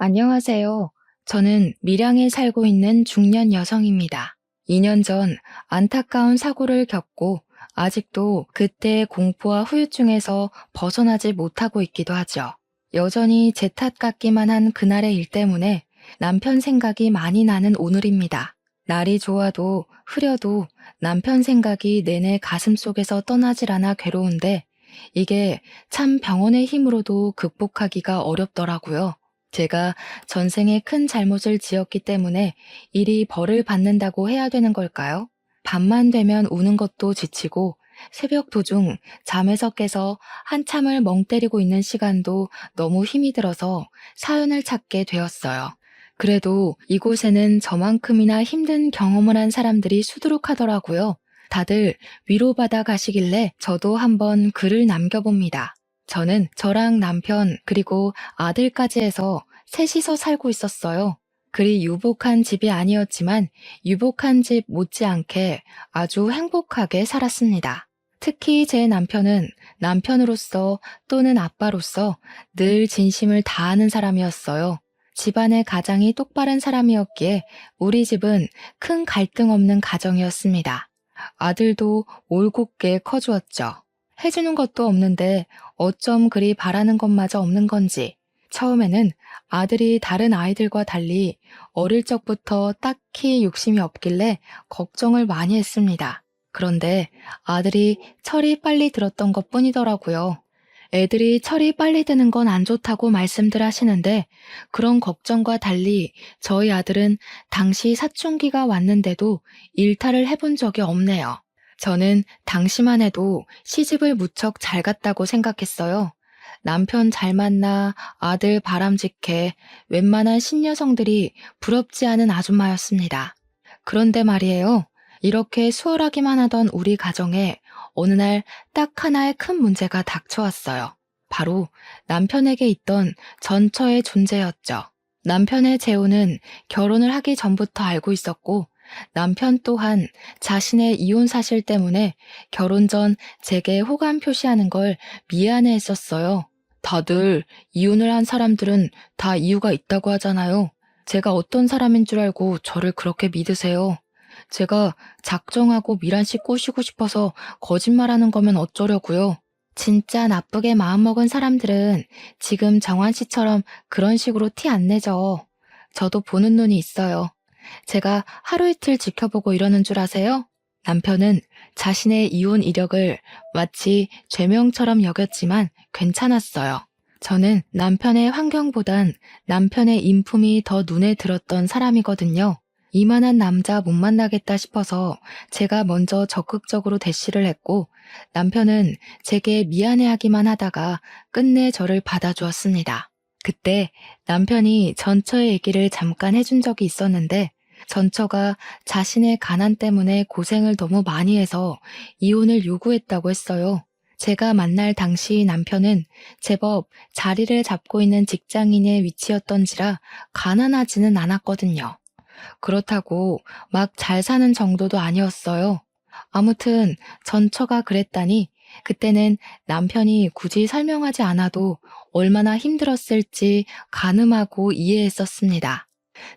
안녕하세요. 저는 밀양에 살고 있는 중년 여성입니다. 2년 전 안타까운 사고를 겪고 아직도 그때의 공포와 후유증에서 벗어나지 못하고 있기도 하죠. 여전히 제 탓 같기만 한 그날의 일 때문에 남편 생각이 많이 나는 오늘입니다. 날이 좋아도 흐려도 남편 생각이 내내 가슴속에서 떠나질 않아 괴로운데 이게 참 병원의 힘으로도 극복하기가 어렵더라고요. 제가 전생에 큰 잘못을 지었기 때문에 일이 벌을 받는다고 해야 되는 걸까요? 밤만 되면 우는 것도 지치고 새벽 도중 잠에서 깨서 한참을 멍 때리고 있는 시간도 너무 힘이 들어서 사연을 찾게 되었어요. 그래도 이곳에는 저만큼이나 힘든 경험을 한 사람들이 수두룩하더라고요. 다들 위로받아 가시길래 저도 한번 글을 남겨봅니다. 저는 저랑 남편 그리고 아들까지 해서 셋이서 살고 있었어요. 그리 유복한 집이 아니었지만 유복한 집 못지않게 아주 행복하게 살았습니다. 특히 제 남편은 남편으로서 또는 아빠로서 늘 진심을 다하는 사람이었어요. 집안의 가장이 똑바른 사람이었기에 우리 집은 큰 갈등 없는 가정이었습니다. 아들도 올곧게 커주었죠. 해주는 것도 없는데 어쩜 그리 바라는 것마저 없는 건지 처음에는 아들이 다른 아이들과 달리 어릴 적부터 딱히 욕심이 없길래 걱정을 많이 했습니다. 그런데 아들이 철이 빨리 들었던 것 뿐이더라고요. 애들이 철이 빨리 드는 건 안 좋다고 말씀들 하시는데 그런 걱정과 달리 저희 아들은 당시 사춘기가 왔는데도 일탈을 해본 적이 없네요. 저는 당시만 해도 시집을 무척 잘 갔다고 생각했어요. 남편 잘 만나 아들 바람직해 웬만한 신여성들이 부럽지 않은 아줌마였습니다. 그런데 말이에요. 이렇게 수월하기만 하던 우리 가정에 어느 날 딱 하나의 큰 문제가 닥쳐왔어요. 바로 남편에게 있던 전처의 존재였죠. 남편의 재혼은 결혼을 하기 전부터 알고 있었고 남편 또한 자신의 이혼 사실 때문에 결혼 전 제게 호감 표시하는 걸 미안해 했었어요. 다들 이혼을 한 사람들은 다 이유가 있다고 하잖아요. 제가 어떤 사람인 줄 알고 저를 그렇게 믿으세요. 제가 작정하고 미란 씨 꼬시고 싶어서 거짓말하는 거면 어쩌려고요. 진짜 나쁘게 마음먹은 사람들은 지금 정환 씨처럼 그런 식으로 티 안 내죠. 저도 보는 눈이 있어요. 제가 하루 이틀 지켜보고 이러는 줄 아세요? 남편은 자신의 이혼 이력을 마치 죄명처럼 여겼지만 괜찮았어요. 저는 남편의 환경보단 남편의 인품이 더 눈에 들었던 사람이거든요. 이만한 남자 못 만나겠다 싶어서 제가 먼저 적극적으로 대시를 했고 남편은 제게 미안해하기만 하다가 끝내 저를 받아주었습니다. 그때 남편이 전처의 얘기를 잠깐 해준 적이 있었는데 전처가 자신의 가난 때문에 고생을 너무 많이 해서 이혼을 요구했다고 했어요. 제가 만날 당시 남편은 제법 자리를 잡고 있는 직장인의 위치였던지라 가난하지는 않았거든요. 그렇다고 막 잘 사는 정도도 아니었어요. 아무튼 전처가 그랬다니 그때는 남편이 굳이 설명하지 않아도 얼마나 힘들었을지 가늠하고 이해했었습니다.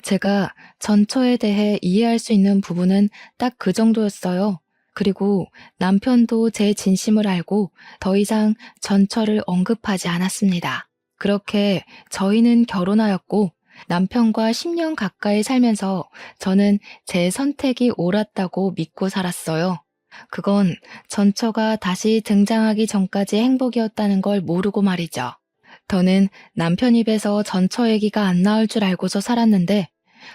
제가 전처에 대해 이해할 수 있는 부분은 딱 그 정도였어요. 그리고 남편도 제 진심을 알고 더 이상 전처를 언급하지 않았습니다. 그렇게 저희는 결혼하였고 남편과 10년 가까이 살면서 저는 제 선택이 옳았다고 믿고 살았어요. 그건 전처가 다시 등장하기 전까지 행복이었다는 걸 모르고 말이죠. 저는 남편 입에서 전처 얘기가 안 나올 줄 알고서 살았는데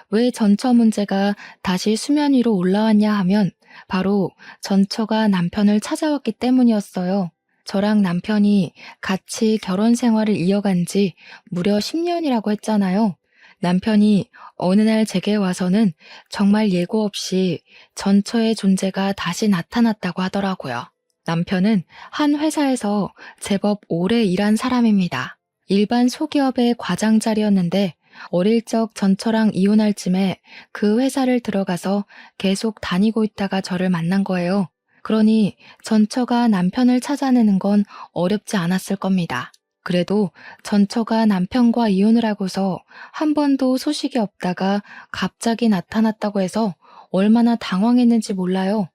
왜 전처 문제가 다시 수면 위로 올라왔냐 하면 바로 전처가 남편을 찾아왔기 때문이었어요. 저랑 남편이 같이 결혼 생활을 이어간 지 무려 10년이라고 했잖아요. 남편이 어느 날 제게 와서는 정말 예고 없이 전처의 존재가 다시 나타났다고 하더라고요. 남편은 한 회사에서 제법 오래 일한 사람입니다. 일반 소기업의 과장 자리였는데 어릴 적 전처랑 이혼할 쯤에 그 회사를 들어가서 계속 다니고 있다가 저를 만난 거예요. 그러니 전처가 남편을 찾아내는 건 어렵지 않았을 겁니다. 그래도 전처가 남편과 이혼을 하고서 한 번도 소식이 없다가 갑자기 나타났다고 해서 얼마나 당황했는지 몰라요.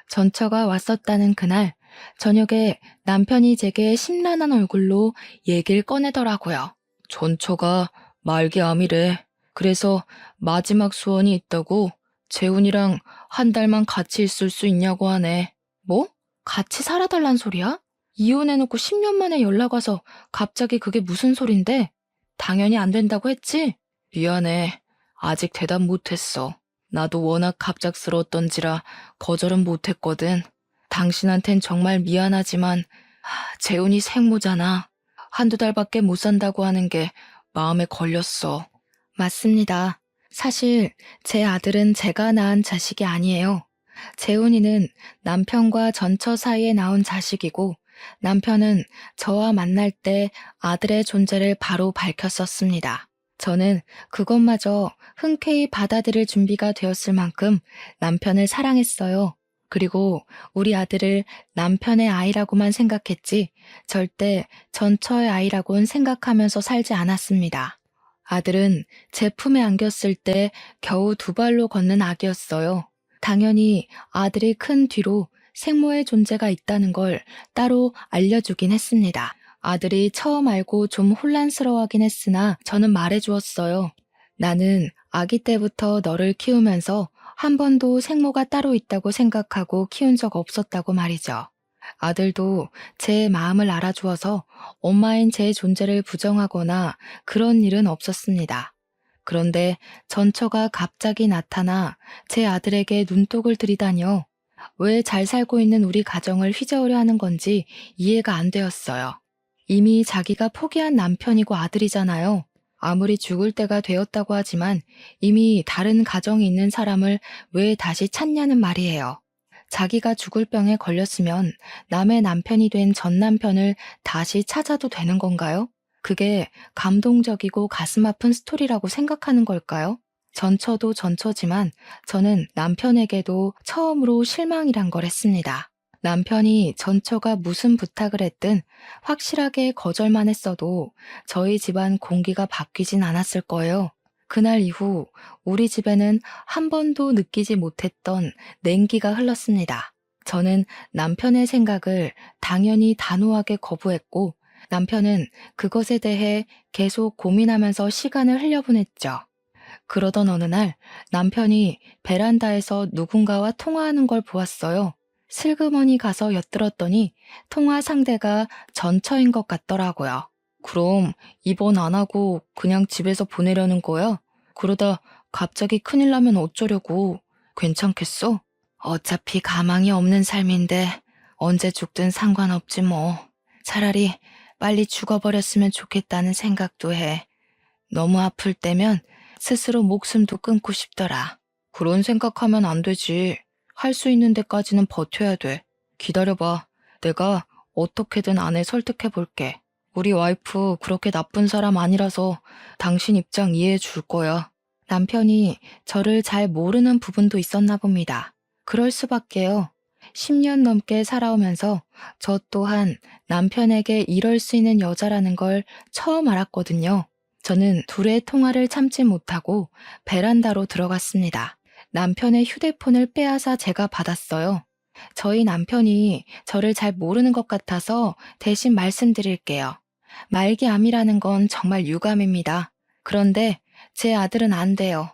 전처가 왔었다는 그날 저녁에 남편이 제게 심란한 얼굴로 얘기를 꺼내더라고요. 전처가 말기암이래. 그래서 마지막 소원이 있다고 재훈이랑 한 달만 같이 있을 수 있냐고 하네. 뭐? 같이 살아달란 소리야? 이혼해놓고 10년 만에 연락 와서 갑자기 그게 무슨 소린데? 당연히 안 된다고 했지? 미안해. 아직 대답 못했어. 나도 워낙 갑작스러웠던지라 거절은 못했거든. 당신한텐 정말 미안하지만 재훈이 생모잖아. 한두 달밖에 못 산다고 하는 게 마음에 걸렸어. 맞습니다. 사실 제 아들은 제가 낳은 자식이 아니에요. 재훈이는 남편과 전처 사이에 나온 자식이고 남편은 저와 만날 때 아들의 존재를 바로 밝혔었습니다. 저는 그것마저 흔쾌히 받아들일 준비가 되었을 만큼 남편을 사랑했어요. 그리고 우리 아들을 남편의 아이라고만 생각했지 절대 전처의 아이라고는 생각하면서 살지 않았습니다. 아들은 제 품에 안겼을 때 겨우 2발로 걷는 아기였어요. 당연히 아들이 큰 뒤로 생모의 존재가 있다는 걸 따로 알려주긴 했습니다. 아들이 처음 알고 좀 혼란스러워하긴 했으나 저는 말해주었어요. 나는 아기 때부터 너를 키우면서 한 번도 생모가 따로 있다고 생각하고 키운 적 없었다고 말이죠. 아들도 제 마음을 알아주어서 엄마인 제 존재를 부정하거나 그런 일은 없었습니다. 그런데 전처가 갑자기 나타나 제 아들에게 눈독을 들이다니요. 왜 잘 살고 있는 우리 가정을 휘저으려 하는 건지 이해가 안 되었어요. 이미 자기가 포기한 남편이고 아들이잖아요. 아무리 죽을 때가 되었다고 하지만 이미 다른 가정이 있는 사람을 왜 다시 찾냐는 말이에요. 자기가 죽을 병에 걸렸으면 남의 남편이 된 전 남편을 다시 찾아도 되는 건가요? 그게 감동적이고 가슴 아픈 스토리라고 생각하는 걸까요? 전처도 전처지만 저는 남편에게도 처음으로 실망이란 걸 했습니다. 남편이 전처가 무슨 부탁을 했든 확실하게 거절만 했어도 저희 집안 공기가 바뀌진 않았을 거예요. 그날 이후 우리 집에는 한 번도 느끼지 못했던 냉기가 흘렀습니다. 저는 남편의 생각을 당연히 단호하게 거부했고 남편은 그것에 대해 계속 고민하면서 시간을 흘려보냈죠. 그러던 어느 날 남편이 베란다에서 누군가와 통화하는 걸 보았어요. 슬그머니 가서 엿들었더니 통화 상대가 전처인 것 같더라고요. 그럼 입원 안 하고 그냥 집에서 보내려는 거야? 그러다 갑자기 큰일 나면 어쩌려고? 괜찮겠어? 어차피 가망이 없는 삶인데 언제 죽든 상관없지 뭐. 차라리 빨리 죽어버렸으면 좋겠다는 생각도 해. 너무 아플 때면 스스로 목숨도 끊고 싶더라. 그런 생각하면 안 되지. 할 수 있는 데까지는 버텨야 돼. 기다려봐. 내가 어떻게든 아내 설득해 볼게. 우리 와이프 그렇게 나쁜 사람 아니라서 당신 입장 이해해 줄 거야. 남편이 저를 잘 모르는 부분도 있었나 봅니다. 그럴 수밖에요. 10년 넘게 살아오면서 저 또한 남편에게 이럴 수 있는 여자라는 걸 처음 알았거든요. 저는 둘의 통화를 참지 못하고 베란다로 들어갔습니다. 남편의 휴대폰을 빼앗아 제가 받았어요. 저희 남편이 저를 잘 모르는 것 같아서 대신 말씀드릴게요. 말기암이라는 건 정말 유감입니다. 그런데 제 아들은 안 돼요.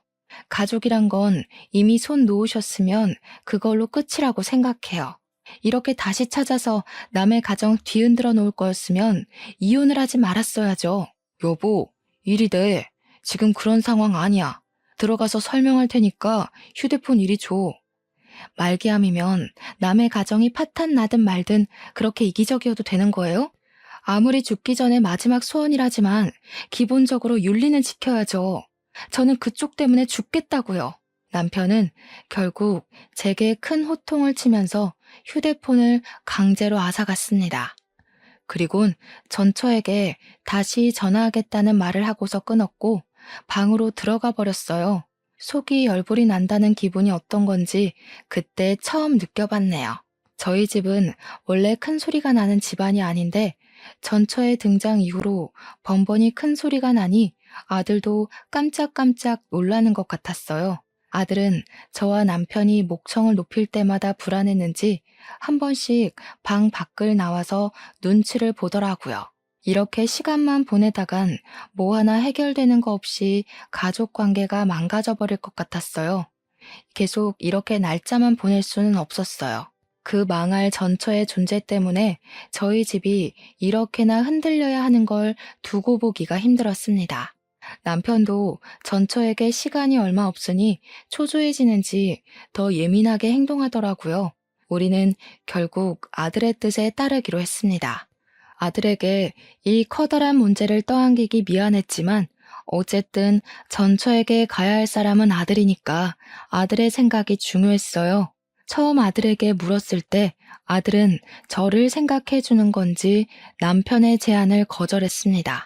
가족이란 건 이미 손 놓으셨으면 그걸로 끝이라고 생각해요. 이렇게 다시 찾아서 남의 가정 뒤흔들어 놓을 거였으면 이혼을 하지 말았어야죠. 여보, 일이 돼. 지금 그런 상황 아니야. 들어가서 설명할 테니까 휴대폰 이리 줘. 말기암이면 남의 가정이 파탄 나든 말든 그렇게 이기적이어도 되는 거예요? 아무리 죽기 전에 마지막 소원이라지만 기본적으로 윤리는 지켜야죠. 저는 그쪽 때문에 죽겠다고요. 남편은 결국 제게 큰 호통을 치면서 휴대폰을 강제로 앗아갔습니다. 그리곤 전처에게 다시 전화하겠다는 말을 하고서 끊었고 방으로 들어가 버렸어요. 속이 열불이 난다는 기분이 어떤 건지 그때 처음 느껴봤네요. 저희 집은 원래 큰 소리가 나는 집안이 아닌데 전처의 등장 이후로 번번이 큰 소리가 나니 아들도 깜짝깜짝 놀라는 것 같았어요. 아들은 저와 남편이 목청을 높일 때마다 불안했는지 한 번씩 방 밖을 나와서 눈치를 보더라고요. 이렇게 시간만 보내다간 뭐 하나 해결되는 거 없이 가족 관계가 망가져 버릴 것 같았어요. 계속 이렇게 날짜만 보낼 수는 없었어요. 그 망할 전처의 존재 때문에 저희 집이 이렇게나 흔들려야 하는 걸 두고 보기가 힘들었습니다. 남편도 전처에게 시간이 얼마 없으니 초조해지는지 더 예민하게 행동하더라고요. 우리는 결국 아들의 뜻에 따르기로 했습니다. 아들에게 이 커다란 문제를 떠안기기 미안했지만 어쨌든 전처에게 가야 할 사람은 아들이니까 아들의 생각이 중요했어요. 처음 아들에게 물었을 때 아들은 저를 생각해 주는 건지 남편의 제안을 거절했습니다.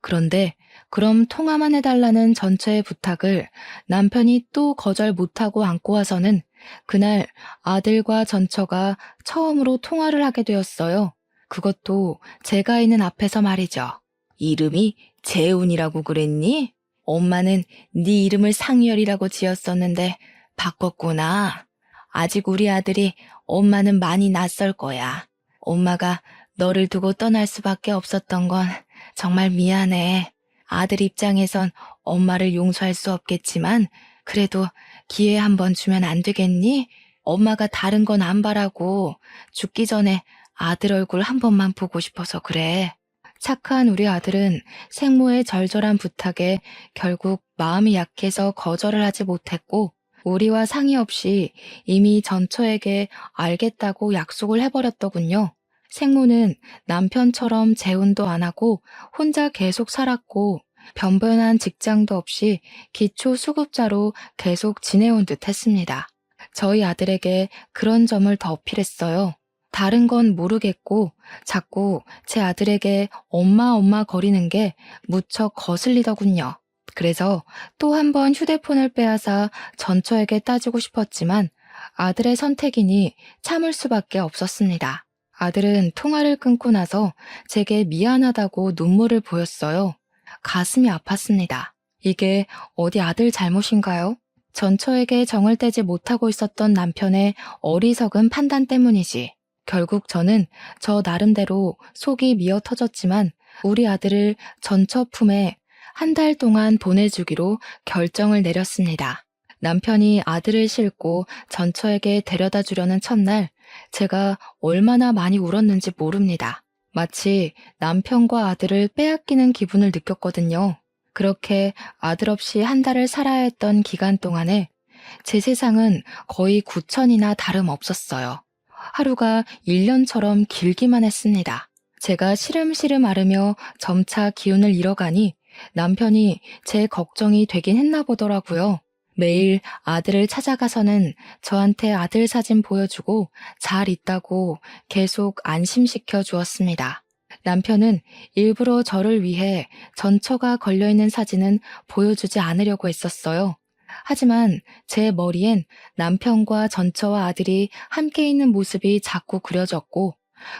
그런데 그럼 통화만 해달라는 전처의 부탁을 남편이 또 거절 못하고 안고 와서는 그날 아들과 전처가 처음으로 통화를 하게 되었어요. 그것도 제가 있는 앞에서 말이죠. 이름이 재훈이라고 그랬니? 엄마는 네 이름을 상열이라고 지었었는데 바꿨구나. 아직 우리 아들이 엄마는 많이 낯설 거야. 엄마가 너를 두고 떠날 수밖에 없었던 건 정말 미안해. 아들 입장에선 엄마를 용서할 수 없겠지만 그래도 기회 한번 주면 안 되겠니? 엄마가 다른 건 안 바라고 죽기 전에 아들 얼굴 한 번만 보고 싶어서 그래. 착한 우리 아들은 생모의 절절한 부탁에 결국 마음이 약해서 거절을 하지 못했고 우리와 상의 없이 이미 전처에게 알겠다고 약속을 해버렸더군요. 생모는 남편처럼 재혼도 안 하고 혼자 계속 살았고 변변한 직장도 없이 기초 수급자로 계속 지내온 듯 했습니다. 저희 아들에게 그런 점을 더 어필했어요. 다른 건 모르겠고 자꾸 제 아들에게 엄마 거리는 게 무척 거슬리더군요. 그래서 또 한 번 휴대폰을 빼앗아 전처에게 따지고 싶었지만 아들의 선택이니 참을 수밖에 없었습니다. 아들은 통화를 끊고 나서 제게 미안하다고 눈물을 보였어요. 가슴이 아팠습니다. 이게 어디 아들 잘못인가요? 전처에게 정을 떼지 못하고 있었던 남편의 어리석은 판단 때문이지. 결국 저는 저 나름대로 속이 미어 터졌지만 우리 아들을 전처 품에 한 달 동안 보내주기로 결정을 내렸습니다. 남편이 아들을 싣고 전처에게 데려다 주려는 첫날 제가 얼마나 많이 울었는지 모릅니다. 마치 남편과 아들을 빼앗기는 기분을 느꼈거든요. 그렇게 아들 없이 한 달을 살아야 했던 기간 동안에 제 세상은 거의 구천이나 다름없었어요. 하루가 1년처럼 길기만 했습니다. 제가 시름시름 앓으며 점차 기운을 잃어가니 남편이 제 걱정이 되긴 했나 보더라고요. 매일 아들을 찾아가서는 저한테 아들 사진 보여주고 잘 있다고 계속 안심시켜 주었습니다. 남편은 일부러 저를 위해 전처가 걸려있는 사진은 보여주지 않으려고 했었어요. 하지만 제 머리엔 남편과 전처와 아들이 함께 있는 모습이 자꾸 그려졌고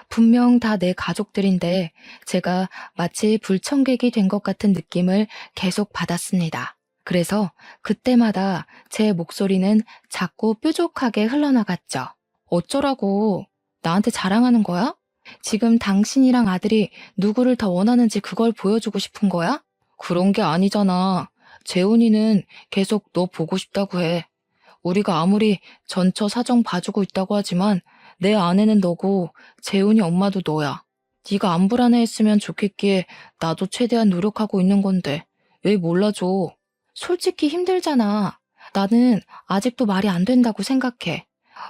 분명 다 내 가족들인데 제가 마치 불청객이 된 것 같은 느낌을 계속 받았습니다. 그래서 그때마다 제 목소리는 자꾸 뾰족하게 흘러나갔죠. 어쩌라고? 나한테 자랑하는 거야? 지금 당신이랑 아들이 누구를 더 원하는지 그걸 보여주고 싶은 거야? 그런 게 아니잖아. 재훈이는 계속 너 보고 싶다고 해. 우리가 아무리 전처 사정 봐주고 있다고 하지만 내 아내는 너고 재훈이 엄마도 너야. 네가 안 불안해했으면 좋겠기에 나도 최대한 노력하고 있는 건데 왜 몰라줘. 솔직히 힘들잖아. 나는 아직도 말이 안 된다고 생각해.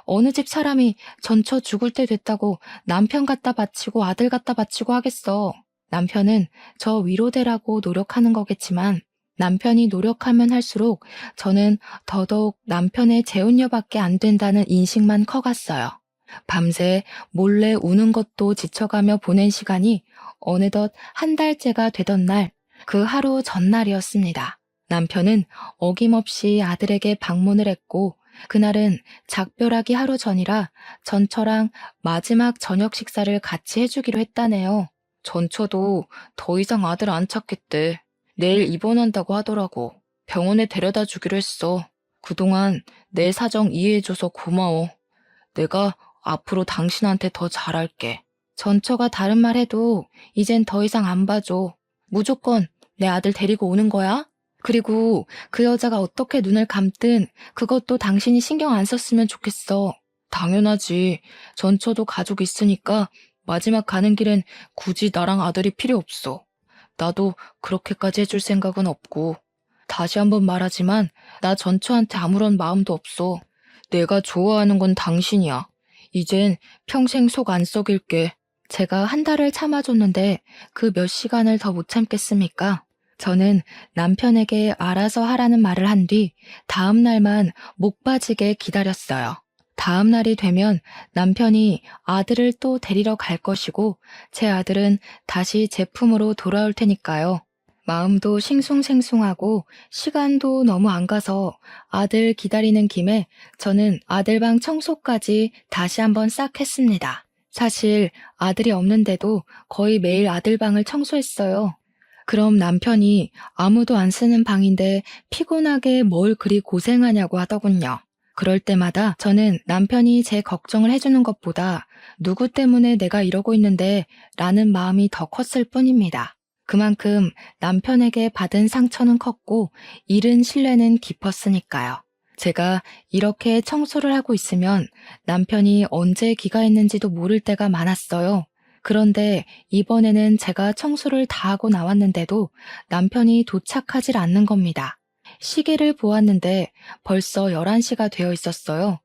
어느 집 사람이 전처 죽을 때 됐다고 남편 갖다 바치고 아들 갖다 바치고 하겠어. 남편은 저 위로되라고 노력하는 거겠지만 남편이 노력하면 할수록 저는 더더욱 남편의 재혼녀밖에 안 된다는 인식만 커갔어요. 밤새 몰래 우는 것도 지쳐가며 보낸 시간이 어느덧 한 달째가 되던 날, 그 하루 전날이었습니다. 남편은 어김없이 아들에게 방문을 했고 그날은 작별하기 하루 전이라 전처랑 마지막 저녁 식사를 같이 해주기로 했다네요. 전처도 더 이상 아들 안 찾겠대. 내일 입원한다고 하더라고. 병원에 데려다 주기로 했어. 그동안 내 사정 이해해줘서 고마워. 내가 앞으로 당신한테 더 잘할게. 전처가 다른 말 해도 이젠 더 이상 안 봐줘. 무조건 내 아들 데리고 오는 거야? 그리고 그 여자가 어떻게 눈을 감든 그것도 당신이 신경 안 썼으면 좋겠어. 당연하지. 전처도 가족 있으니까 마지막 가는 길엔 굳이 나랑 아들이 필요 없어. 나도 그렇게까지 해줄 생각은 없고. 다시 한번 말하지만 나 전처한테 아무런 마음도 없어. 내가 좋아하는 건 당신이야. 이젠 평생 속 안 썩일게. 제가 한 달을 참아줬는데 그 몇 시간을 더 못 참겠습니까? 저는 남편에게 알아서 하라는 말을 한 뒤 다음 날만 목 빠지게 기다렸어요. 다음 날이 되면 남편이 아들을 또 데리러 갈 것이고 제 아들은 다시 제 품으로 돌아올 테니까요. 마음도 싱숭생숭하고 시간도 너무 안 가서 아들 기다리는 김에 저는 아들 방 청소까지 다시 한번 싹 했습니다. 사실 아들이 없는데도 거의 매일 아들 방을 청소했어요. 그럼 남편이 아무도 안 쓰는 방인데 피곤하게 뭘 그리 고생하냐고 하더군요. 그럴 때마다 저는 남편이 제 걱정을 해주는 것보다 누구 때문에 내가 이러고 있는데 라는 마음이 더 컸을 뿐입니다. 그만큼 남편에게 받은 상처는 컸고 잃은 신뢰는 깊었으니까요. 제가 이렇게 청소를 하고 있으면 남편이 언제 귀가했는지도 모를 때가 많았어요. 그런데 이번에는 제가 청소를 다 하고 나왔는데도 남편이 도착하질 않는 겁니다. 시계를 보았는데 벌써 11시가 되어 있었어요.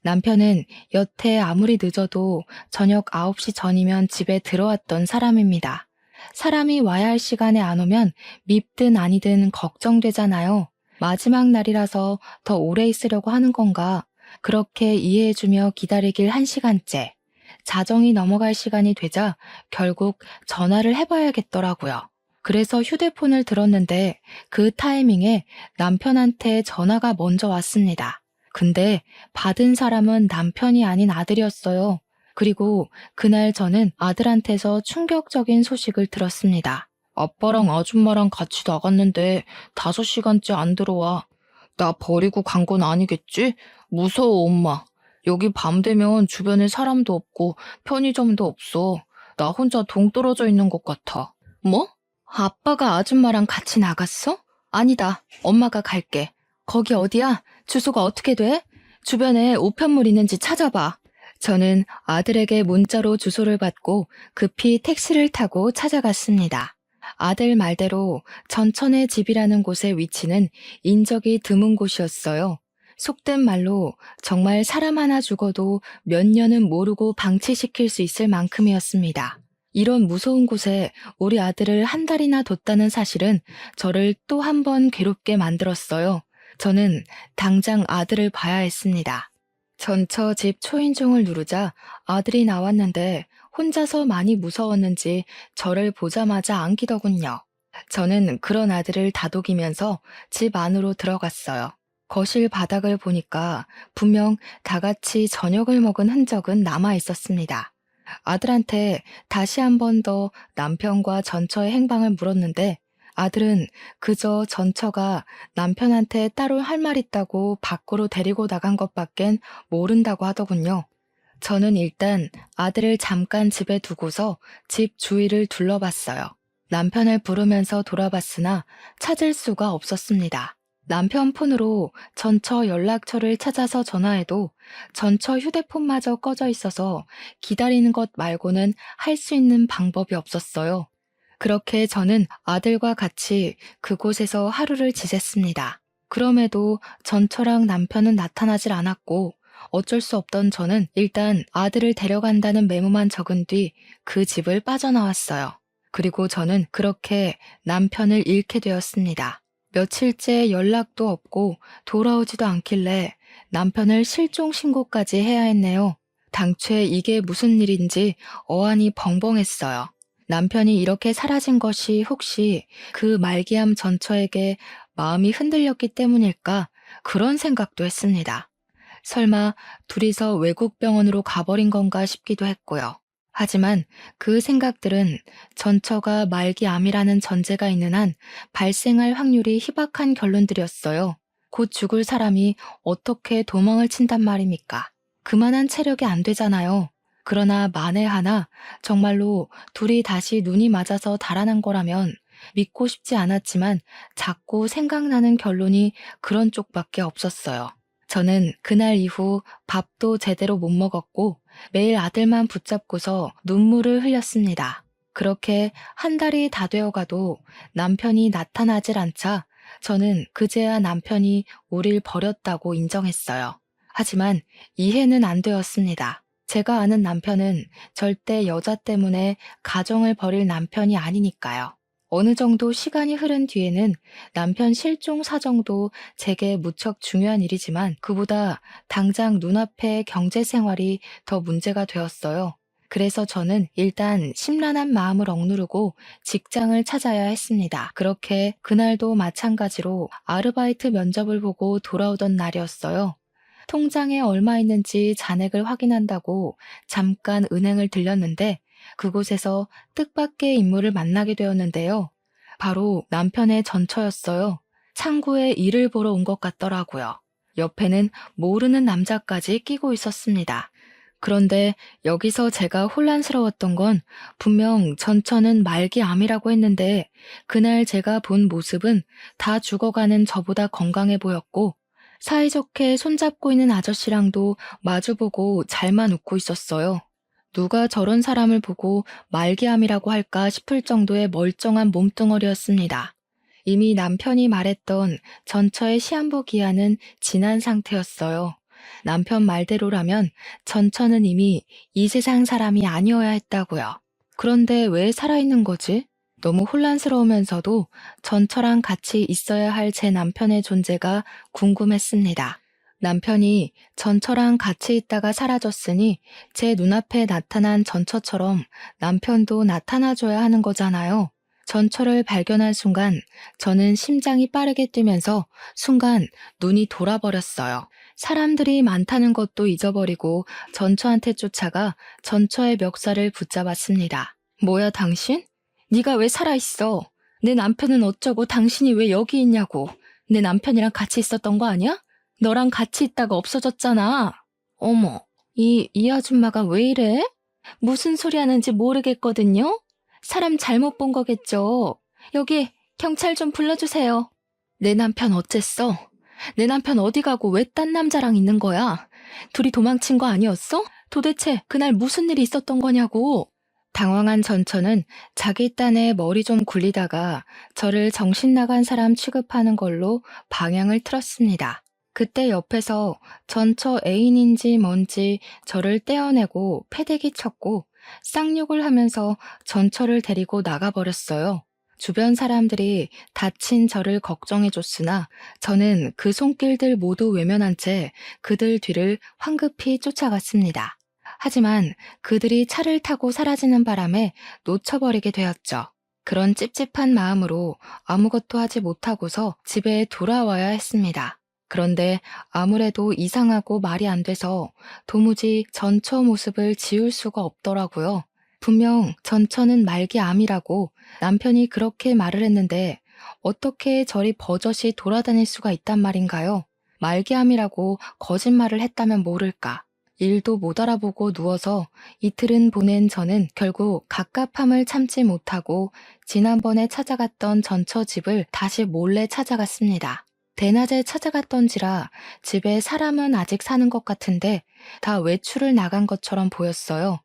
남편은 여태 아무리 늦어도 저녁 9시 전이면 집에 들어왔던 사람입니다. 사람이 와야 할 시간에 안 오면 밉든 아니든 걱정되잖아요. 마지막 날이라서 더 오래 있으려고 하는 건가? 그렇게 이해해주며 기다리길 1시간째. 자정이 넘어갈 시간이 되자 결국 전화를 해봐야겠더라고요. 그래서 휴대폰을 들었는데 그 타이밍에 남편한테 전화가 먼저 왔습니다. 근데 받은 사람은 남편이 아닌 아들이었어요. 그리고 그날 저는 아들한테서 충격적인 소식을 들었습니다. 아빠랑 아줌마랑 같이 나갔는데 5시간째 안 들어와. 나 버리고 간 건 아니겠지? 무서워, 엄마. 여기 밤 되면 주변에 사람도 없고 편의점도 없어. 나 혼자 동떨어져 있는 것 같아. 뭐? 아빠가 아줌마랑 같이 나갔어? 아니다. 엄마가 갈게. 거기 어디야? 주소가 어떻게 돼? 주변에 우편물 있는지 찾아봐. 저는 아들에게 문자로 주소를 받고 급히 택시를 타고 찾아갔습니다. 아들 말대로 전천의 집이라는 곳의 위치는 인적이 드문 곳이었어요. 속된 말로 정말 사람 하나 죽어도 몇 년은 모르고 방치시킬 수 있을 만큼이었습니다. 이런 무서운 곳에 우리 아들을 한 달이나 뒀다는 사실은 저를 또 한 번 괴롭게 만들었어요. 저는 당장 아들을 봐야 했습니다. 전처 집 초인종을 누르자 아들이 나왔는데 혼자서 많이 무서웠는지 저를 보자마자 안기더군요. 저는 그런 아들을 다독이면서 집 안으로 들어갔어요. 거실 바닥을 보니까 분명 다 같이 저녁을 먹은 흔적은 남아 있었습니다. 아들한테 다시 한 번 더 남편과 전처의 행방을 물었는데 아들은 그저 전처가 남편한테 따로 할 말 있다고 밖으로 데리고 나간 것밖엔 모른다고 하더군요. 저는 일단 아들을 잠깐 집에 두고서 집 주위를 둘러봤어요. 남편을 부르면서 돌아봤으나 찾을 수가 없었습니다. 남편 폰으로 전처 연락처를 찾아서 전화해도 전처 휴대폰마저 꺼져 있어서 기다리는 것 말고는 할 수 있는 방법이 없었어요. 그렇게 저는 아들과 같이 그곳에서 하루를 지냈습니다. 그럼에도 전처랑 남편은 나타나질 않았고 어쩔 수 없던 저는 일단 아들을 데려간다는 메모만 적은 뒤 그 집을 빠져나왔어요. 그리고 저는 그렇게 남편을 잃게 되었습니다. 며칠째 연락도 없고 돌아오지도 않길래 남편을 실종 신고까지 해야 했네요. 당최 이게 무슨 일인지 어안이 벙벙했어요. 남편이 이렇게 사라진 것이 혹시 그 말기암 전처에게 마음이 흔들렸기 때문일까? 그런 생각도 했습니다. 설마 둘이서 외국 병원으로 가버린 건가 싶기도 했고요. 하지만 그 생각들은 전처가 말기암이라는 전제가 있는 한 발생할 확률이 희박한 결론들이었어요. 곧 죽을 사람이 어떻게 도망을 친단 말입니까? 그만한 체력이 안 되잖아요. 그러나 만에 하나 정말로 둘이 다시 눈이 맞아서 달아난 거라면 믿고 싶지 않았지만 자꾸 생각나는 결론이 그런 쪽밖에 없었어요. 저는 그날 이후 밥도 제대로 못 먹었고 매일 아들만 붙잡고서 눈물을 흘렸습니다. 그렇게 한 달이 다 되어가도 남편이 나타나질 않자 저는 그제야 남편이 우릴 버렸다고 인정했어요. 하지만 이해는 안 되었습니다. 제가 아는 남편은 절대 여자 때문에 가정을 버릴 남편이 아니니까요. 어느 정도 시간이 흐른 뒤에는 남편 실종 사정도 제게 무척 중요한 일이지만 그보다 당장 눈앞의 경제 생활이 더 문제가 되었어요. 그래서 저는 일단 심란한 마음을 억누르고 직장을 찾아야 했습니다. 그렇게 그날도 마찬가지로 아르바이트 면접을 보고 돌아오던 날이었어요. 통장에 얼마 있는지 잔액을 확인한다고 잠깐 은행을 들렸는데 그곳에서 뜻밖의 인물을 만나게 되었는데요. 바로 남편의 전처였어요. 창구에 일을 보러 온 것 같더라고요. 옆에는 모르는 남자까지 끼고 있었습니다. 그런데 여기서 제가 혼란스러웠던 건 분명 전처는 말기암이라고 했는데 그날 제가 본 모습은 다 죽어가는 저보다 건강해 보였고 사이좋게 손잡고 있는 아저씨랑도 마주보고 잘만 웃고 있었어요. 누가 저런 사람을 보고 말기암이라고 할까 싶을 정도의 멀쩡한 몸뚱어리였습니다. 이미 남편이 말했던 전처의 시한부 기한은 지난 상태였어요. 남편 말대로라면 전처는 이미 이 세상 사람이 아니어야 했다고요. 그런데 왜 살아있는 거지? 너무 혼란스러우면서도 전처랑 같이 있어야 할 제 남편의 존재가 궁금했습니다. 남편이 전처랑 같이 있다가 사라졌으니 제 눈앞에 나타난 전처처럼 남편도 나타나줘야 하는 거잖아요. 전처를 발견한 순간 저는 심장이 빠르게 뛰면서 순간 눈이 돌아버렸어요. 사람들이 많다는 것도 잊어버리고 전처한테 쫓아가 전처의 멱살을 붙잡았습니다. 뭐야 당신? 네가 왜 살아있어? 내 남편은 어쩌고 당신이 왜 여기 있냐고. 내 남편이랑 같이 있었던 거 아니야? 너랑 같이 있다가 없어졌잖아. 어머, 이 아줌마가 왜 이래? 무슨 소리 하는지 모르겠거든요? 사람 잘못 본 거겠죠. 여기 경찰 좀 불러주세요. 내 남편 어쨌어? 내 남편 어디 가고 왜 딴 남자랑 있는 거야? 둘이 도망친 거 아니었어? 도대체 그날 무슨 일이 있었던 거냐고. 당황한 전처는 자기 딴에 머리 좀 굴리다가 저를 정신 나간 사람 취급하는 걸로 방향을 틀었습니다. 그때 옆에서 전처 애인인지 뭔지 저를 떼어내고 패대기 쳤고 쌍욕을 하면서 전처를 데리고 나가버렸어요. 주변 사람들이 다친 저를 걱정해줬으나 저는 그 손길들 모두 외면한 채 그들 뒤를 황급히 쫓아갔습니다. 하지만 그들이 차를 타고 사라지는 바람에 놓쳐버리게 되었죠. 그런 찝찝한 마음으로 아무것도 하지 못하고서 집에 돌아와야 했습니다. 그런데 아무래도 이상하고 말이 안 돼서 도무지 전처 모습을 지울 수가 없더라고요. 분명 전처는 말기암이라고 남편이 그렇게 말을 했는데 어떻게 저리 버젓이 돌아다닐 수가 있단 말인가요? 말기암이라고 거짓말을 했다면 모를까. 일도 못 알아보고 누워서 이틀은 보낸 저는 결국 갑갑함을 참지 못하고 지난번에 찾아갔던 전처 집을 다시 몰래 찾아갔습니다. 대낮에 찾아갔던지라 집에 사람은 아직 사는 것 같은데 다 외출을 나간 것처럼 보였어요.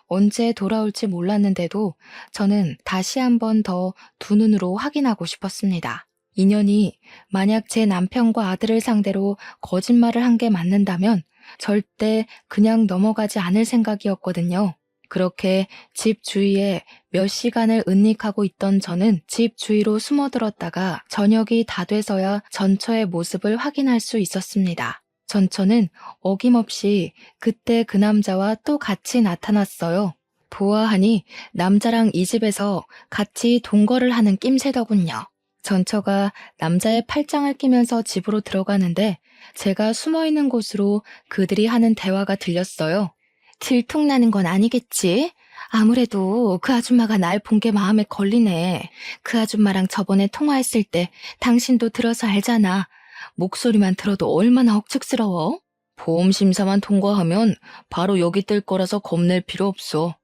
언제 돌아올지 몰랐는데도 저는 다시 한 번 더 두 눈으로 확인하고 싶었습니다. 인연이 만약 제 남편과 아들을 상대로 거짓말을 한 게 맞는다면 절대 그냥 넘어가지 않을 생각이었거든요. 그렇게 집 주위에 몇 시간을 은닉하고 있던 저는 집 주위로 숨어들었다가 저녁이 다 돼서야 전처의 모습을 확인할 수 있었습니다. 전처는 어김없이 그때 그 남자와 또 같이 나타났어요. 보아하니 남자랑 이 집에서 같이 동거를 하는 낌새더군요. 전처가 남자의 팔짱을 끼면서 집으로 들어가는데 제가 숨어있는 곳으로 그들이 하는 대화가 들렸어요. 들통나는 건 아니겠지? 아무래도 그 아줌마가 날 본 게 마음에 걸리네. 그 아줌마랑 저번에 통화했을 때 당신도 들어서 알잖아. 목소리만 들어도 얼마나 억측스러워? 보험 심사만 통과하면 바로 여기 뜰 거라서 겁낼 필요 없어.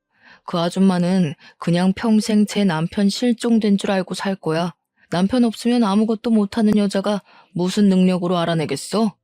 그 아줌마는 그냥 평생 제 남편 실종된 줄 알고 살 거야. 남편 없으면 아무것도 못하는 여자가 무슨 능력으로 알아내겠어?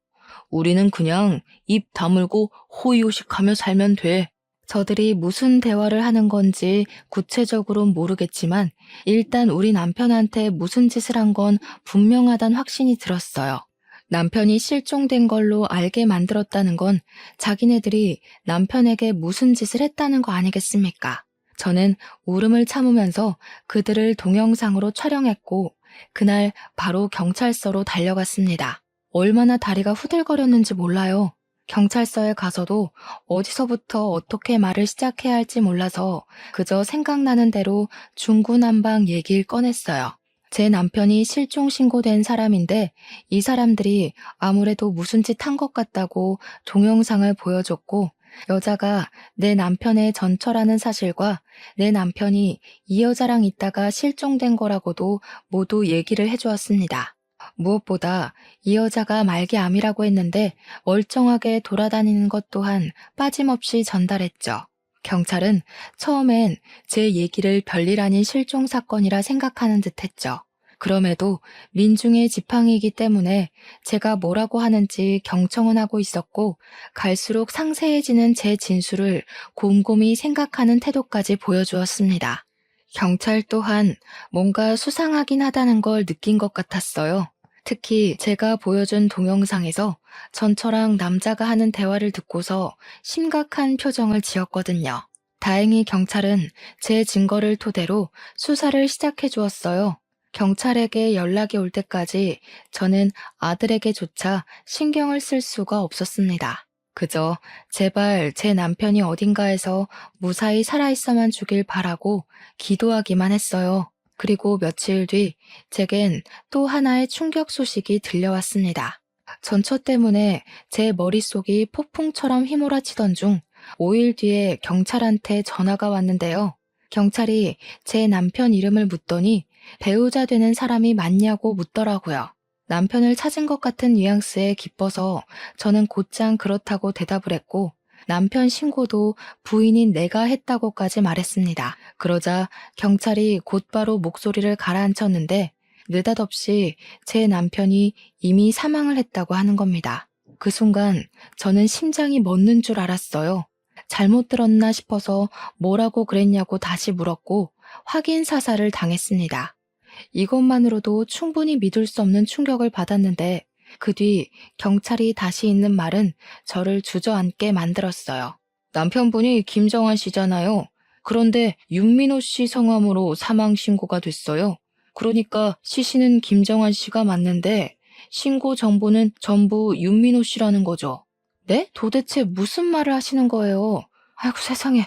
우리는 그냥 입 다물고 호의호식하며 살면 돼. 저들이 무슨 대화를 하는 건지 구체적으로는 모르겠지만 일단 우리 남편한테 무슨 짓을 한 건 분명하단 확신이 들었어요. 남편이 실종된 걸로 알게 만들었다는 건 자기네들이 남편에게 무슨 짓을 했다는 거 아니겠습니까? 저는 울음을 참으면서 그들을 동영상으로 촬영했고 그날 바로 경찰서로 달려갔습니다. 얼마나 다리가 후들거렸는지 몰라요. 경찰서에 가서도 어디서부터 어떻게 말을 시작해야 할지 몰라서 그저 생각나는 대로 중구난방 얘기를 꺼냈어요. 제 남편이 실종 신고된 사람인데 이 사람들이 아무래도 무슨 짓 한 것 같다고 동영상을 보여줬고 여자가 내 남편의 전처라는 사실과 내 남편이 이 여자랑 있다가 실종된 거라고도 모두 얘기를 해주었습니다. 무엇보다 이 여자가 말기암이라고 했는데 멀쩡하게 돌아다니는 것 또한 빠짐없이 전달했죠. 경찰은 처음엔 제 얘기를 별일 아닌 실종 사건이라 생각하는 듯했죠. 그럼에도 민중의 지팡이이기 때문에 제가 뭐라고 하는지 경청은 하고 있었고 갈수록 상세해지는 제 진술을 곰곰이 생각하는 태도까지 보여주었습니다. 경찰 또한 뭔가 수상하긴 하다는 걸 느낀 것 같았어요. 특히 제가 보여준 동영상에서 전처랑 남자가 하는 대화를 듣고서 심각한 표정을 지었거든요. 다행히 경찰은 제 증거를 토대로 수사를 시작해 주었어요. 경찰에게 연락이 올 때까지 저는 아들에게조차 신경을 쓸 수가 없었습니다. 그저 제발 제 남편이 어딘가에서 무사히 살아있어만 주길 바라고 기도하기만 했어요. 그리고 며칠 뒤 제겐 또 하나의 충격 소식이 들려왔습니다. 전처 때문에 제 머릿속이 폭풍처럼 휘몰아치던 중 5일 뒤에 경찰한테 전화가 왔는데요. 경찰이 제 남편 이름을 묻더니 배우자 되는 사람이 맞냐고 묻더라고요. 남편을 찾은 것 같은 뉘앙스에 기뻐서 저는 곧장 그렇다고 대답을 했고 남편 신고도 부인인 내가 했다고까지 말했습니다. 그러자 경찰이 곧바로 목소리를 가라앉혔는데 느닷없이 제 남편이 이미 사망을 했다고 하는 겁니다. 그 순간 저는 심장이 멎는 줄 알았어요. 잘못 들었나 싶어서 뭐라고 그랬냐고 다시 물었고 확인 사살을 당했습니다. 이것만으로도 충분히 믿을 수 없는 충격을 받았는데 그 뒤 경찰이 다시 있는 말은 저를 주저앉게 만들었어요. 남편분이 김정환 씨잖아요. 그런데 윤민호 씨 성함으로 사망 신고가 됐어요. 그러니까 시신은 김정환 씨가 맞는데 신고 정보는 전부 윤민호 씨라는 거죠. 네? 도대체 무슨 말을 하시는 거예요? 아이고 세상에,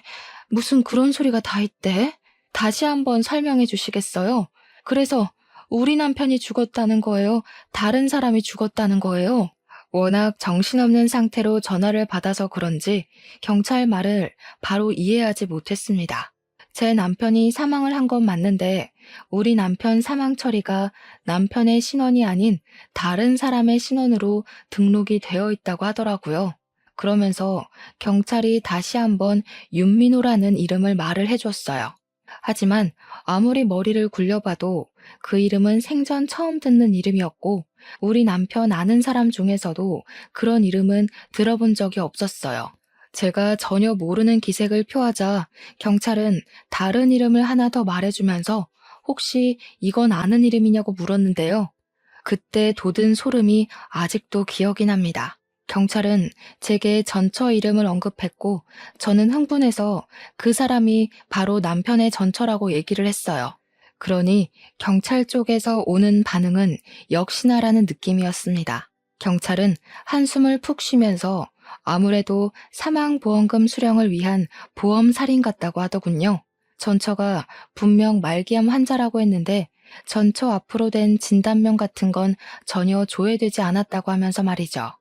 무슨 그런 소리가 다 있대? 다시 한번 설명해 주시겠어요? 그래서 우리 남편이 죽었다는 거예요? 다른 사람이 죽었다는 거예요? 워낙 정신없는 상태로 전화를 받아서 그런지 경찰 말을 바로 이해하지 못했습니다. 제 남편이 사망을 한 건 맞는데 우리 남편 사망 처리가 남편의 신원이 아닌 다른 사람의 신원으로 등록이 되어 있다고 하더라고요. 그러면서 경찰이 다시 한번 윤민호라는 이름을 말을 해줬어요. 하지만 아무리 머리를 굴려봐도 그 이름은 생전 처음 듣는 이름이었고 우리 남편 아는 사람 중에서도 그런 이름은 들어본 적이 없었어요. 제가 전혀 모르는 기색을 표하자 경찰은 다른 이름을 하나 더 말해주면서 혹시 이건 아는 이름이냐고 물었는데요. 그때 돋은 소름이 아직도 기억이 납니다. 경찰은 제게 전처 이름을 언급했고 저는 흥분해서 그 사람이 바로 남편의 전처라고 얘기를 했어요. 그러니 경찰 쪽에서 오는 반응은 역시나라는 느낌이었습니다. 경찰은 한숨을 푹 쉬면서 아무래도 사망보험금 수령을 위한 보험 살인 같다고 하더군요. 전처가 분명 말기암 환자라고 했는데 전처 앞으로 된 진단명 같은 건 전혀 조회되지 않았다고 하면서 말이죠.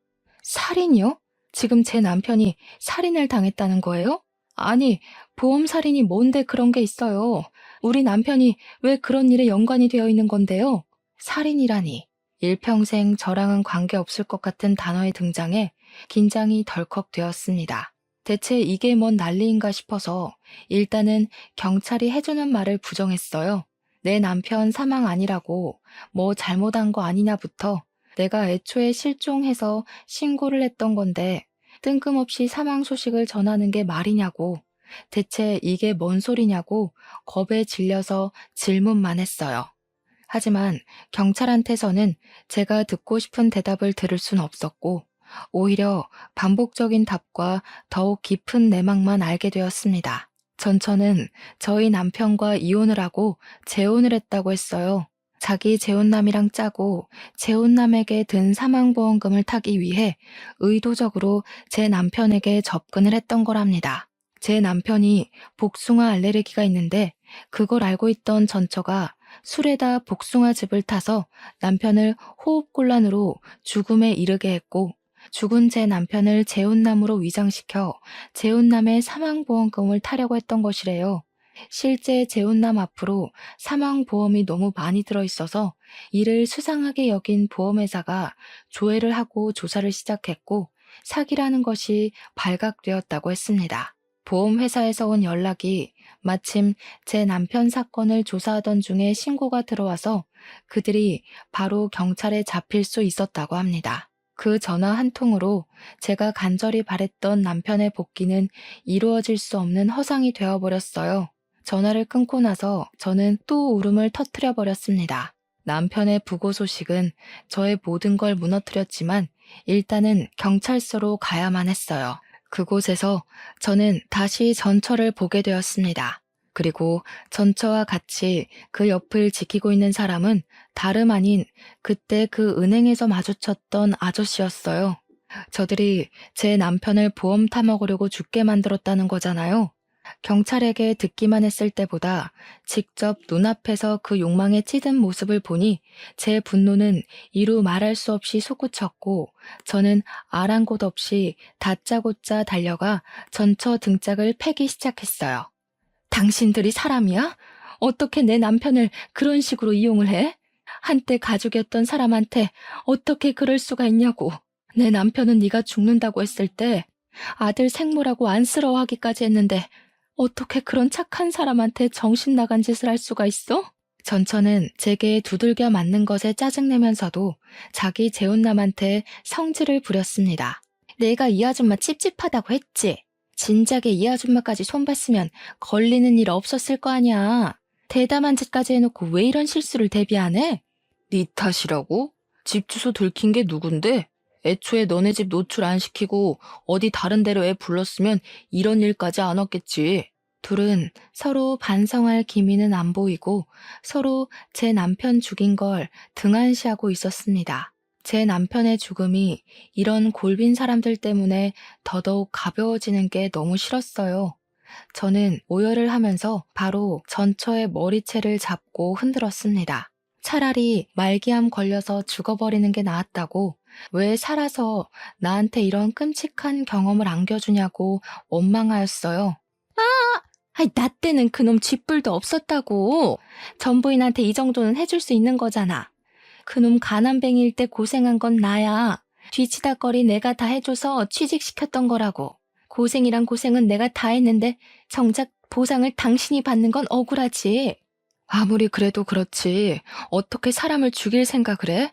살인이요? 지금 제 남편이 살인을 당했다는 거예요? 아니, 보험살인이 뭔데 그런 게 있어요. 우리 남편이 왜 그런 일에 연관이 되어 있는 건데요? 살인이라니. 일평생 저랑은 관계없을 것 같은 단어의 등장에 긴장이 덜컥 되었습니다. 대체 이게 뭔 난리인가 싶어서 일단은 경찰이 해주는 말을 부정했어요. 내 남편 사망 아니라고 뭐 잘못한 거 아니냐부터 내가 애초에 실종해서 신고를 했던 건데 뜬금없이 사망 소식을 전하는 게 말이냐고, 대체 이게 뭔 소리냐고 겁에 질려서 질문만 했어요. 하지만 경찰한테서는 제가 듣고 싶은 대답을 들을 순 없었고, 오히려 반복적인 답과 더욱 깊은 내막만 알게 되었습니다. 전처는 저희 남편과 이혼을 하고 재혼을 했다고 했어요. 자기 재혼남이랑 짜고 재혼남에게 든 사망보험금을 타기 위해 의도적으로 제 남편에게 접근을 했던 거랍니다. 제 남편이 복숭아 알레르기가 있는데 그걸 알고 있던 전처가 술에다 복숭아즙을 타서 남편을 호흡곤란으로 죽음에 이르게 했고, 죽은 제 남편을 재혼남으로 위장시켜 재혼남의 사망보험금을 타려고 했던 것이래요. 실제 재혼남 앞으로 사망보험이 너무 많이 들어있어서 이를 수상하게 여긴 보험회사가 조회를 하고 조사를 시작했고 사기라는 것이 발각되었다고 했습니다. 보험회사에서 온 연락이 마침 제 남편 사건을 조사하던 중에 신고가 들어와서 그들이 바로 경찰에 잡힐 수 있었다고 합니다. 그 전화 한 통으로 제가 간절히 바랬던 남편의 복귀는 이루어질 수 없는 허상이 되어버렸어요. 전화를 끊고 나서 저는 또 울음을 터뜨려 버렸습니다. 남편의 부고 소식은 저의 모든 걸 무너뜨렸지만 일단은 경찰서로 가야만 했어요. 그곳에서 저는 다시 전처를 보게 되었습니다. 그리고 전처와 같이 그 옆을 지키고 있는 사람은 다름 아닌 그때 그 은행에서 마주쳤던 아저씨였어요. 저들이 제 남편을 보험 타먹으려고 죽게 만들었다는 거잖아요. 경찰에게 듣기만 했을 때보다 직접 눈앞에서 그 욕망에 찌든 모습을 보니 제 분노는 이루 말할 수 없이 솟구쳤고 저는 아랑곳 없이 다짜고짜 달려가 전처 등짝을 패기 시작했어요. 당신들이 사람이야? 어떻게 내 남편을 그런 식으로 이용을 해? 한때 가족이었던 사람한테 어떻게 그럴 수가 있냐고. 내 남편은 네가 죽는다고 했을 때 아들 생모라고 안쓰러워하기까지 했는데 어떻게 그런 착한 사람한테 정신 나간 짓을 할 수가 있어? 전처는 제게 두들겨 맞는 것에 짜증내면서도 자기 재혼남한테 성질을 부렸습니다. 내가 이 아줌마 찝찝하다고 했지. 진작에 이 아줌마까지 손봤으면 걸리는 일 없었을 거 아니야. 대담한 짓까지 해놓고 왜 이런 실수를 대비 안 해? 네 탓이라고? 집 주소 들킨 게 누군데? 애초에 너네 집 노출 안 시키고 어디 다른 데로 애 불렀으면 이런 일까지 안 왔겠지. 둘은 서로 반성할 기미는 안 보이고 서로 제 남편 죽인 걸 등한시하고 있었습니다. 제 남편의 죽음이 이런 골빈 사람들 때문에 더더욱 가벼워지는 게 너무 싫었어요. 저는 오열을 하면서 바로 전처의 머리채를 잡고 흔들었습니다. 차라리 말기암 걸려서 죽어버리는 게 나았다고, 왜 살아서 나한테 이런 끔찍한 경험을 안겨주냐고 원망하였어요. 나 때는 그놈 쥐뿔도 없었다고. 전부인한테 이 정도는 해줄 수 있는 거잖아. 그놈 가난뱅이일 때 고생한 건 나야. 뒤치다거리 내가 다 해줘서 취직시켰던 거라고. 고생이란 고생은 내가 다 했는데 정작 보상을 당신이 받는 건 억울하지. 아무리 그래도 그렇지. 어떻게 사람을 죽일 생각을 해?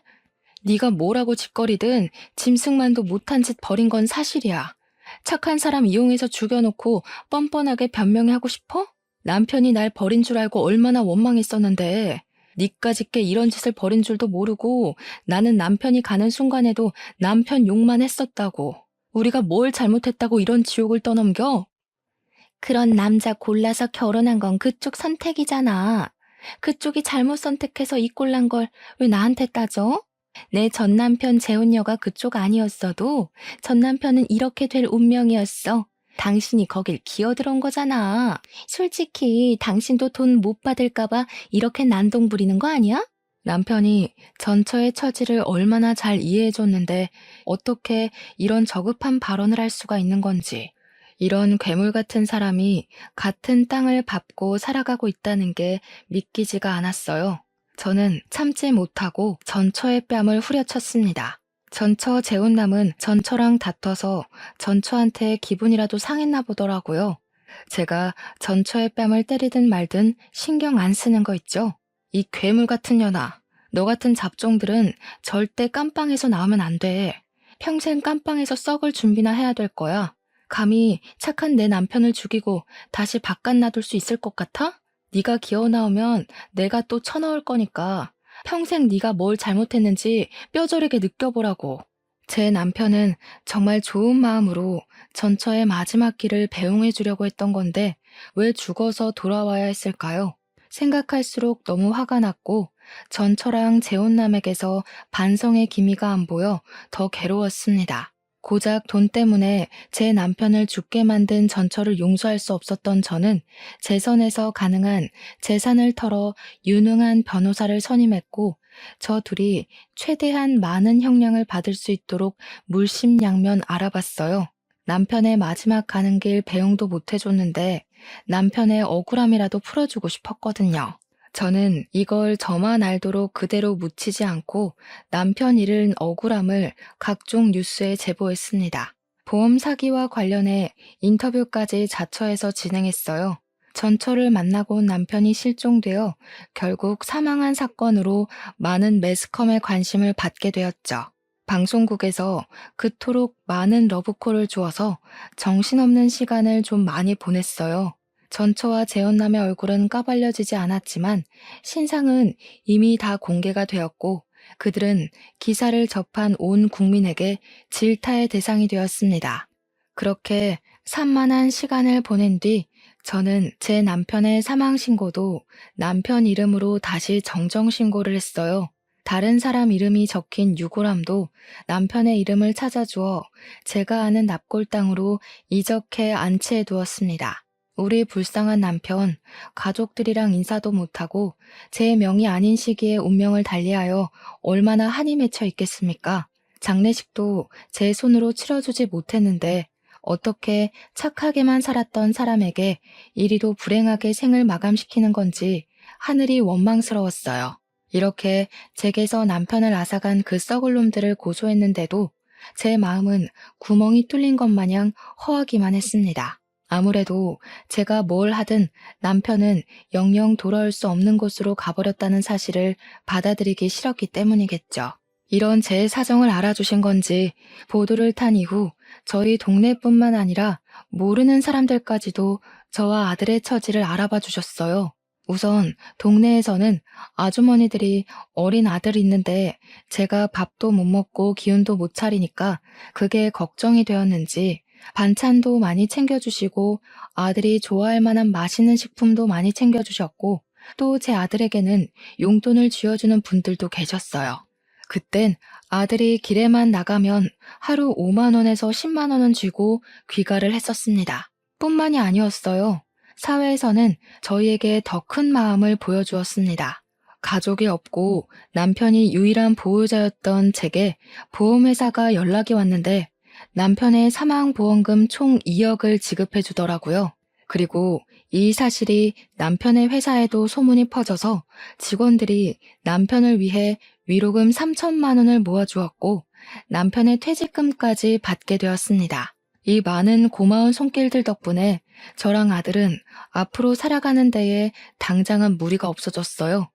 네가 뭐라고 짓거리든 짐승만도 못한 짓 벌인 건 사실이야. 착한 사람 이용해서 죽여놓고 뻔뻔하게 변명하고 싶어? 남편이 날 버린 줄 알고 얼마나 원망했었는데 니까짓게 이런 짓을 벌인 줄도 모르고 나는 남편이 가는 순간에도 남편 욕만 했었다고. 우리가 뭘 잘못했다고 이런 지옥을 떠넘겨? 그런 남자 골라서 결혼한 건 그쪽 선택이잖아. 그쪽이 잘못 선택해서 이 꼴난 걸 왜 나한테 따져? 내 전남편 재혼녀가 그쪽 아니었어도 전남편은 이렇게 될 운명이었어. 당신이 거길 기어들어온 거잖아. 솔직히 당신도 돈 못 받을까봐 이렇게 난동 부리는 거 아니야? 남편이 전처의 처지를 얼마나 잘 이해해줬는데 어떻게 이런 저급한 발언을 할 수가 있는 건지. 이런 괴물 같은 사람이 같은 땅을 밟고 살아가고 있다는 게 믿기지가 않았어요. 저는 참지 못하고 전처의 뺨을 후려쳤습니다. 전처 재혼남은 전처랑 다퉈서 전처한테 기분이라도 상했나 보더라고요. 제가 전처의 뺨을 때리든 말든 신경 안 쓰는 거 있죠? 이 괴물 같은 년아, 너 같은 잡종들은 절대 깜빵에서 나오면 안 돼. 평생 깜빵에서 썩을 준비나 해야 될 거야. 감히 착한 내 남편을 죽이고 다시 바깥 놔둘 수 있을 것 같아? 네가 기어 나오면 내가 또 쳐넣을 거니까 평생 네가 뭘 잘못했는지 뼈저리게 느껴보라고. 제 남편은 정말 좋은 마음으로 전처의 마지막 길을 배웅해 주려고 했던 건데 왜 죽어서 돌아와야 했을까요? 생각할수록 너무 화가 났고 전처랑 재혼남에게서 반성의 기미가 안 보여 더 괴로웠습니다. 고작 돈 때문에 제 남편을 죽게 만든 전처를 용서할 수 없었던 저는 제 선에서 가능한 재산을 털어 유능한 변호사를 선임했고 저 둘이 최대한 많은 형량을 받을 수 있도록 물심양면 알아봤어요. 남편의 마지막 가는 길 배웅도 못 해줬는데 남편의 억울함이라도 풀어주고 싶었거든요. 저는 이걸 저만 알도록 그대로 묻히지 않고 남편 잃은 억울함을 각종 뉴스에 제보했습니다. 보험 사기와 관련해 인터뷰까지 자처해서 진행했어요. 전처를 만나고 온 남편이 실종되어 결국 사망한 사건으로 많은 매스컴의 관심을 받게 되었죠. 방송국에서 그토록 많은 러브콜을 주어서 정신없는 시간을 좀 많이 보냈어요. 전처와 재혼남의 얼굴은 까발려지지 않았지만 신상은 이미 다 공개가 되었고 그들은 기사를 접한 온 국민에게 질타의 대상이 되었습니다. 그렇게 산만한 시간을 보낸 뒤 저는 제 남편의 사망 신고도 남편 이름으로 다시 정정 신고를 했어요. 다른 사람 이름이 적힌 유골함도 남편의 이름을 찾아주어 제가 아는 납골 땅으로 이적해 안치해 두었습니다. 우리 불쌍한 남편, 가족들이랑 인사도 못하고 제 명이 아닌 시기에 운명을 달리하여 얼마나 한이 맺혀 있겠습니까? 장례식도 제 손으로 치러주지 못했는데 어떻게 착하게만 살았던 사람에게 이리도 불행하게 생을 마감시키는 건지 하늘이 원망스러웠어요. 이렇게 제게서 남편을 앗아간 그 썩을 놈들을 고소했는데도 제 마음은 구멍이 뚫린 것 마냥 허하기만 했습니다. 아무래도 제가 뭘 하든 남편은 영영 돌아올 수 없는 곳으로 가버렸다는 사실을 받아들이기 싫었기 때문이겠죠. 이런 제 사정을 알아주신 건지 보도를 탄 이후 저희 동네뿐만 아니라 모르는 사람들까지도 저와 아들의 처지를 알아봐 주셨어요. 우선 동네에서는 아주머니들이 어린 아들이 있는데 제가 밥도 못 먹고 기운도 못 차리니까 그게 걱정이 되었는지 반찬도 많이 챙겨주시고 아들이 좋아할 만한 맛있는 식품도 많이 챙겨주셨고 또 제 아들에게는 용돈을 쥐어주는 분들도 계셨어요. 그땐 아들이 길에만 나가면 하루 5만 원에서 10만 원은 쥐고 귀가를 했었습니다. 뿐만이 아니었어요. 사회에서는 저희에게 더 큰 마음을 보여주었습니다. 가족이 없고 남편이 유일한 보호자였던 제게 보험회사가 연락이 왔는데 남편의 사망보험금 총 2억을 지급해 주더라고요. 그리고 이 사실이 남편의 회사에도 소문이 퍼져서 직원들이 남편을 위해 위로금 3천만 원을 모아주었고 남편의 퇴직금까지 받게 되었습니다. 이 많은 고마운 손길들 덕분에 저랑 아들은 앞으로 살아가는 데에 당장은 무리가 없어졌어요.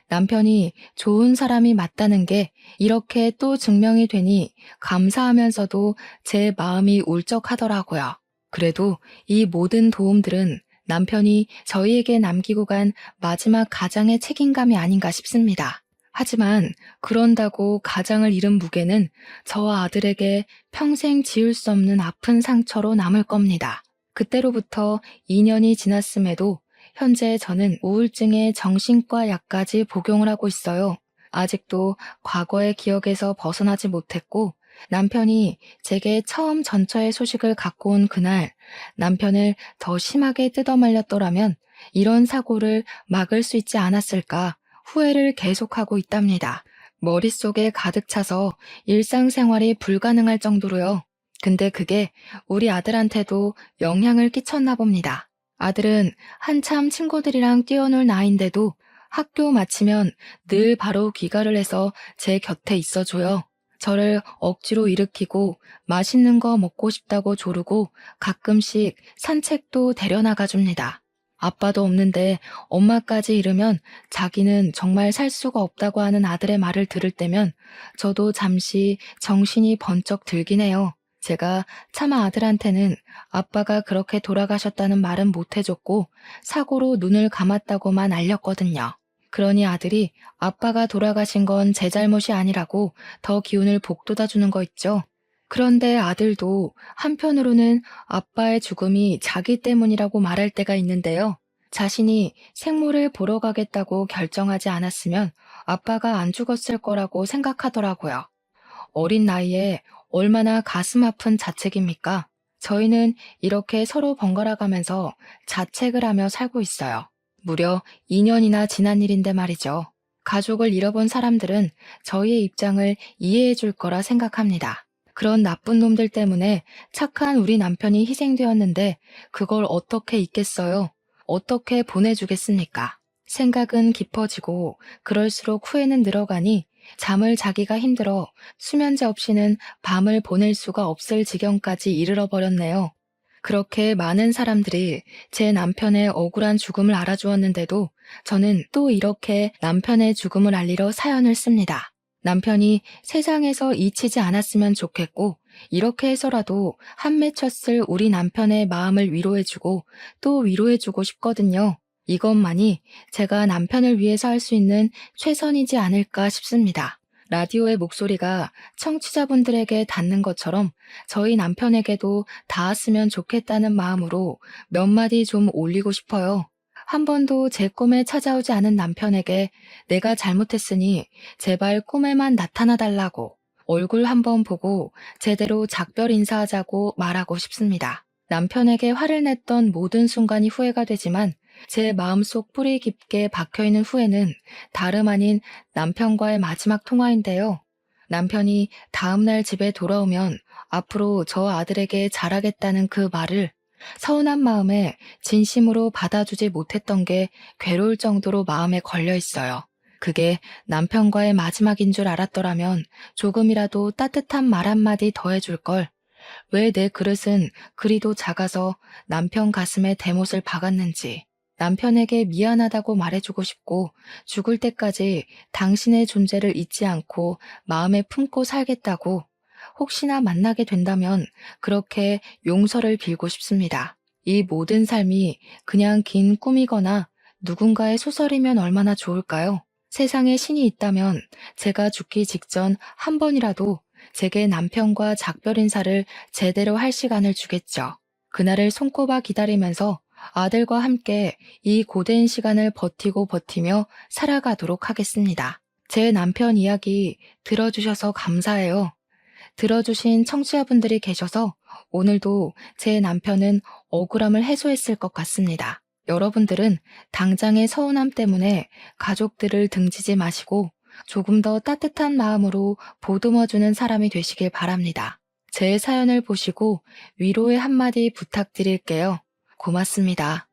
남편이 좋은 사람이 맞다는 게 이렇게 또 증명이 되니 감사하면서도 제 마음이 울적하더라고요. 그래도 이 모든 도움들은 남편이 저희에게 남기고 간 마지막 가장의 책임감이 아닌가 싶습니다. 하지만 그런다고 가장을 잃은 무게는 저와 아들에게 평생 지울 수 없는 아픈 상처로 남을 겁니다. 그때로부터 2년이 지났음에도 현재 저는 우울증의 정신과 약까지 복용을 하고 있어요. 아직도 과거의 기억에서 벗어나지 못했고 남편이 제게 처음 전처의 소식을 갖고 온 그날 남편을 더 심하게 뜯어말렸더라면 이런 사고를 막을 수 있지 않았을까 후회를 계속하고 있답니다. 머릿속에 가득 차서 일상생활이 불가능할 정도로요. 근데 그게 우리 아들한테도 영향을 끼쳤나 봅니다. 아들은 한참 친구들이랑 뛰어놀 나이인데도 학교 마치면 늘 바로 귀가를 해서 제 곁에 있어줘요. 저를 억지로 일으키고 맛있는 거 먹고 싶다고 조르고 가끔씩 산책도 데려나가 줍니다. 아빠도 없는데 엄마까지 이르면 자기는 정말 살 수가 없다고 하는 아들의 말을 들을 때면 저도 잠시 정신이 번쩍 들긴 해요. 제가 차마 아들한테는 아빠가 그렇게 돌아가셨다는 말은 못 해줬고 사고로 눈을 감았다고만 알렸거든요. 그러니 아들이 아빠가 돌아가신 건 제 잘못이 아니라고 더 기운을 북돋아주는 거 있죠. 그런데 아들도 한편으로는 아빠의 죽음이 자기 때문이라고 말할 때가 있는데요. 자신이 생모를 보러 가겠다고 결정하지 않았으면 아빠가 안 죽었을 거라고 생각하더라고요. 어린 나이에 얼마나 가슴 아픈 자책입니까? 저희는 이렇게 서로 번갈아 가면서 자책을 하며 살고 있어요. 무려 2년이나 지난 일인데 말이죠. 가족을 잃어본 사람들은 저희의 입장을 이해해 줄 거라 생각합니다. 그런 나쁜 놈들 때문에 착한 우리 남편이 희생되었는데 그걸 어떻게 잊겠어요? 어떻게 보내주겠습니까? 생각은 깊어지고 그럴수록 후회는 늘어가니 잠을 자기가 힘들어 수면제 없이는 밤을 보낼 수가 없을 지경까지 이르러 버렸네요. 그렇게 많은 사람들이 제 남편의 억울한 죽음을 알아주었는데도 저는 또 이렇게 남편의 죽음을 알리러 사연을 씁니다. 남편이 세상에서 잊히지 않았으면 좋겠고 이렇게 해서라도 한 맺혔을 우리 남편의 마음을 위로해주고 또 위로해주고 싶거든요. 이것만이 제가 남편을 위해서 할 수 있는 최선이지 않을까 싶습니다. 라디오의 목소리가 청취자분들에게 닿는 것처럼 저희 남편에게도 닿았으면 좋겠다는 마음으로 몇 마디 좀 올리고 싶어요. 한 번도 제 꿈에 찾아오지 않은 남편에게 내가 잘못했으니 제발 꿈에만 나타나 달라고 얼굴 한번 보고 제대로 작별 인사하자고 말하고 싶습니다. 남편에게 화를 냈던 모든 순간이 후회가 되지만 제 마음속 뿌리 깊게 박혀있는 후회는 다름 아닌 남편과의 마지막 통화인데요. 남편이 다음날 집에 돌아오면 앞으로 저 아들에게 잘하겠다는 그 말을 서운한 마음에 진심으로 받아주지 못했던 게 괴로울 정도로 마음에 걸려 있어요. 그게 남편과의 마지막인 줄 알았더라면 조금이라도 따뜻한 말 한마디 더 해줄 걸. 왜 내 그릇은 그리도 작아서 남편 가슴에 대못을 박았는지. 남편에게 미안하다고 말해주고 싶고 죽을 때까지 당신의 존재를 잊지 않고 마음에 품고 살겠다고 혹시나 만나게 된다면 그렇게 용서를 빌고 싶습니다. 이 모든 삶이 그냥 긴 꿈이거나 누군가의 소설이면 얼마나 좋을까요? 세상에 신이 있다면 제가 죽기 직전 한 번이라도 제게 남편과 작별 인사를 제대로 할 시간을 주겠죠. 그날을 손꼽아 기다리면서 아들과 함께 이 고된 시간을 버티며 살아가도록 하겠습니다. 제 남편 이야기 들어주셔서 감사해요. 들어주신 청취자분들이 계셔서 오늘도 제 남편은 억울함을 해소했을 것 같습니다. 여러분들은 당장의 서운함 때문에 가족들을 등지지 마시고 조금 더 따뜻한 마음으로 보듬어주는 사람이 되시길 바랍니다. 제 사연을 보시고 위로의 한마디 부탁드릴게요. 고맙습니다.